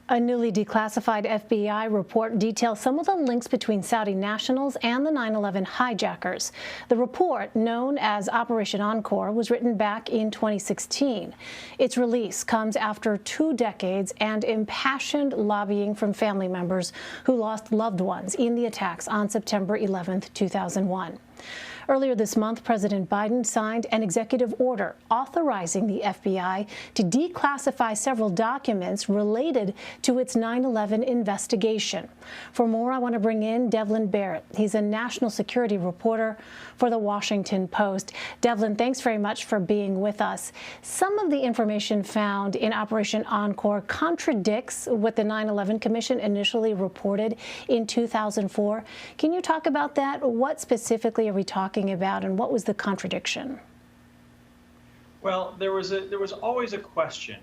A newly declassified FBI report details some of the links between Saudi nationals and the 9/11 hijackers. The report, known as Operation Encore, was written back in 2016. Its release comes after 2 decades and impassioned lobbying from family members who lost loved ones in the attacks on September 11, 2001. Earlier this month, President Biden signed an executive order authorizing the FBI to declassify several documents related to its 9/11 investigation. For more, I want to bring in Devlin Barrett. He's a national security reporter for The Washington Post. Devlin, thanks very much for being with us. Some of the information found in Operation Encore contradicts what the 9/11 Commission initially reported in 2004. Can you talk about that? What specifically are we talking about, and what was the contradiction? Well, there was always a question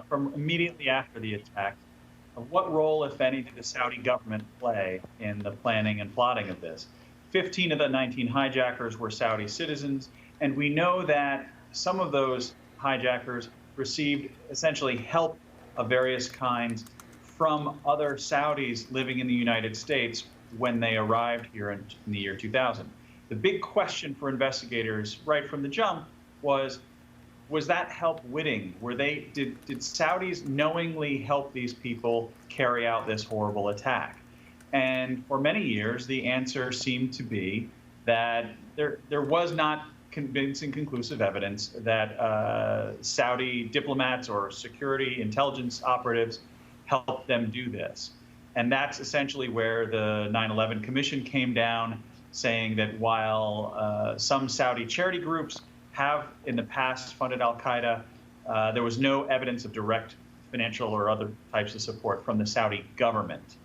from immediately after the attack of what role, if any, did the Saudi government play in the planning and plotting of this. 15 of the 19 hijackers were Saudi citizens, and we know that some of those hijackers received essentially help of various kinds from other Saudis living in the United States when they arrived here in the year 2000. The big question for investigators right from the jump was that help witting? Did Saudis knowingly help these people carry out this horrible attack? And for many years, the answer seemed to be that there was not convincing, conclusive evidence that Saudi diplomats or security intelligence operatives helped them do this. And that's essentially where the 9/11 Commission came down, saying that while some Saudi charity groups have in the past funded al-Qaeda, there was no evidence of direct financial or other types of support from the Saudi government.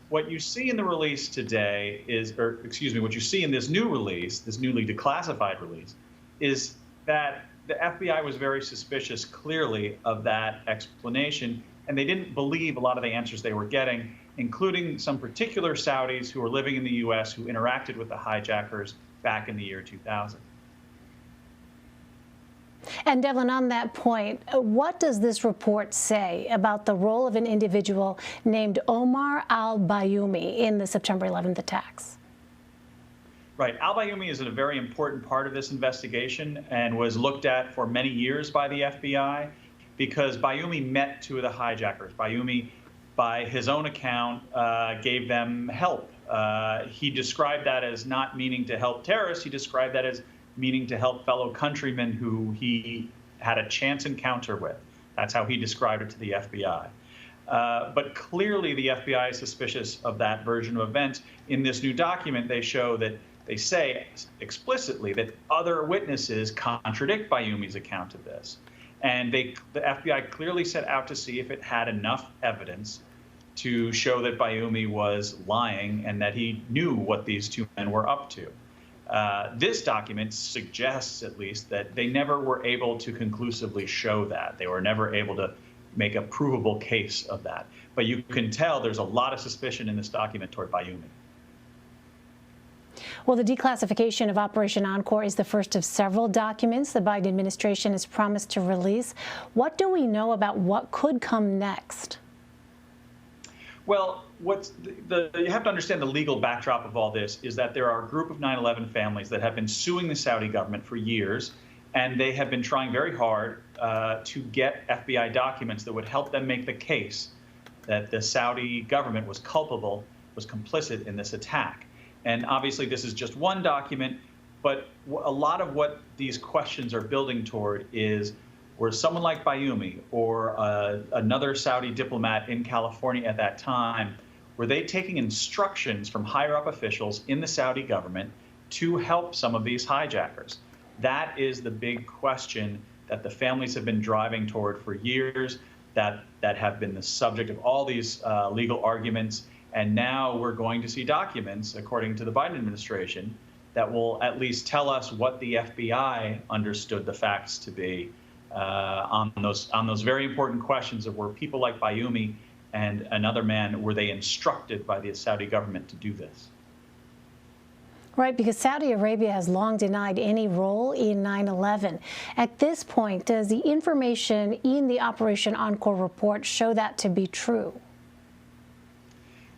What you see in the release today what you see in this new release, this newly declassified release, is that the FBI was very suspicious, clearly, of that explanation, and they didn't believe a lot of the answers they were getting, including some particular Saudis who were living in the U.S. who interacted with the hijackers back in the year 2000. And Devlin, on that point, what does this report say about the role of an individual named Omar al-Bayoumi in the September 11th attacks? Right. Al-Bayoumi is a very important part of this investigation and was looked at for many years by the FBI because Bayoumi met 2 of the hijackers. Bayoumi, by his own account, gave them help. He described that as not meaning to help terrorists. He described that as meaning to help fellow countrymen who he had a chance encounter with. That's how he described it to the FBI. But clearly the FBI is suspicious of that version of events. In this new document, they say explicitly that other witnesses contradict Bayoumi's account of this. And the FBI clearly set out to see if it had enough evidence to show that Bayoumi was lying and that he knew what these 2 men were up to. This document suggests, at least, that they never were able to conclusively show that. They were never able to make a provable case of that. But you can tell there's a lot of suspicion in this document toward Bayoumi. Well, the declassification of Operation Encore is the first of several documents the Biden administration has promised to release. What do we know about what could come next? Well, you have to understand the legal backdrop of all this is that there are a group of 9/11 families that have been suing the Saudi government for years, and they have been trying very hard to get FBI documents that would help them make the case that the Saudi government was culpable, was complicit in this attack. And obviously this is just one document, but a lot of what these questions are building toward is, were someone like Bayoumi or another Saudi diplomat in California at that time, were they taking instructions from higher up officials in the Saudi government to help some of these hijackers? That is the big question that the families have been driving toward for years, that have been the subject of all these legal arguments. And now we're going to see documents, according to the Biden administration, that will at least tell us what the FBI understood the facts to be on those very important questions of were people like Bayoumi and another man, were they instructed by the Saudi government to do this? Right, because Saudi Arabia has long denied any role in 9/11. At this point, does the information in the Operation Encore report show that to be true?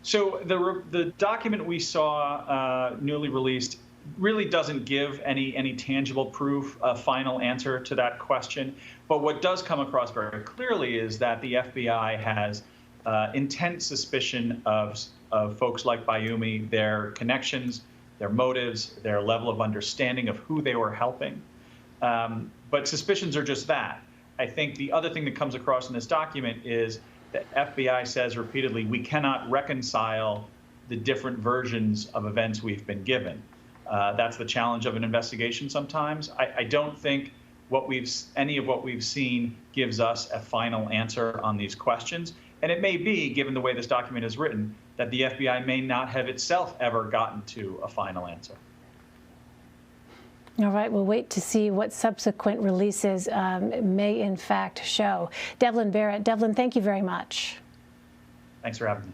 So the document we saw newly released really doesn't give any tangible proof, a final answer to that question. But what does come across very clearly is that the FBI has intense suspicion of folks like Bayoumi, their connections, their motives, their level of understanding of who they were helping. But suspicions are just that. I think the other thing that comes across in this document is the FBI says repeatedly, we cannot reconcile the different versions of events we've been given. That's the challenge of an investigation sometimes. I don't think any of what we've seen gives us a final answer on these questions. And it may be, given the way this document is written, that the FBI may not have itself ever gotten to a final answer. All right, we'll wait to see what subsequent releases may in fact show. Devlin Barrett. Devlin, thank you very much. Thanks for having me.